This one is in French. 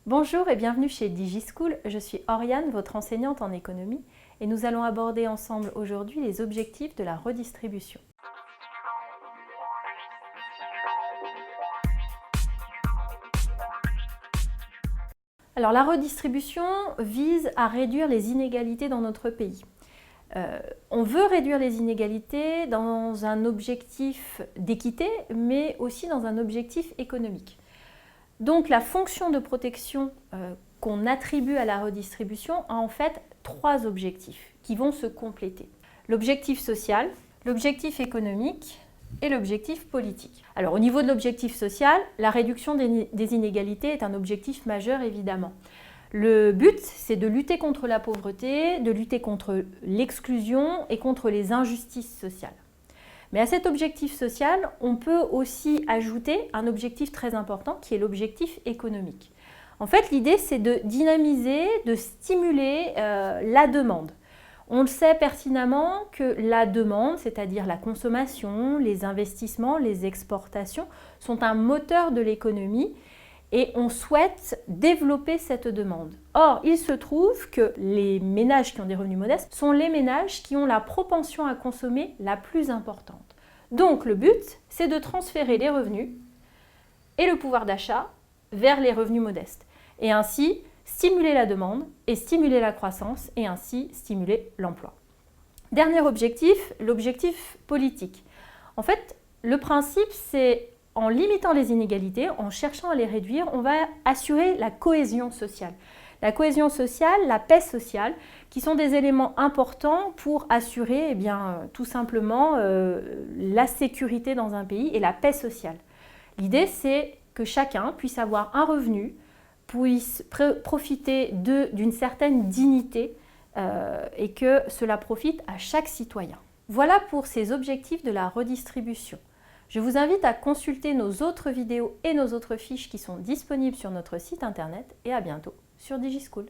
Bonjour et bienvenue chez DigiSchool, je suis Oriane, votre enseignante en économie et nous allons aborder ensemble aujourd'hui les objectifs de la redistribution. Alors la redistribution vise à réduire les inégalités dans notre pays. On veut réduire les inégalités dans un objectif d'équité, mais aussi dans un objectif économique. Donc la fonction de protection qu'on attribue à la redistribution a en fait trois objectifs qui vont se compléter. L'objectif social, l'objectif économique et l'objectif politique. Alors au niveau de l'objectif social, la réduction des inégalités est un objectif majeur évidemment. Le but, c'est de lutter contre la pauvreté, de lutter contre l'exclusion et contre les injustices sociales. Mais à cet objectif social, on peut aussi ajouter un objectif très important qui est l'objectif économique. En fait, l'idée, c'est de dynamiser, de stimuler la demande. On le sait pertinemment que la demande, c'est-à-dire la consommation, les investissements, les exportations, sont un moteur de l'économie et on souhaite développer cette demande. Or, il se trouve que les ménages qui ont des revenus modestes sont les ménages qui ont la propension à consommer la plus importante. Donc, le but, c'est de transférer les revenus et le pouvoir d'achat vers les revenus modestes. Et ainsi, stimuler la demande et stimuler la croissance et ainsi stimuler l'emploi. Dernier objectif, l'objectif politique. En fait, le principe, c'est en limitant les inégalités, en cherchant à les réduire, on va assurer la cohésion sociale. La cohésion sociale, la paix sociale, qui sont des éléments importants pour assurer tout simplement la sécurité dans un pays et la paix sociale. L'idée, c'est que chacun puisse avoir un revenu, puisse profiter d'une certaine dignité et que cela profite à chaque citoyen. Voilà pour ces objectifs de la redistribution. Je vous invite à consulter nos autres vidéos et nos autres fiches qui sont disponibles sur notre site internet et à bientôt sur DigiSchool.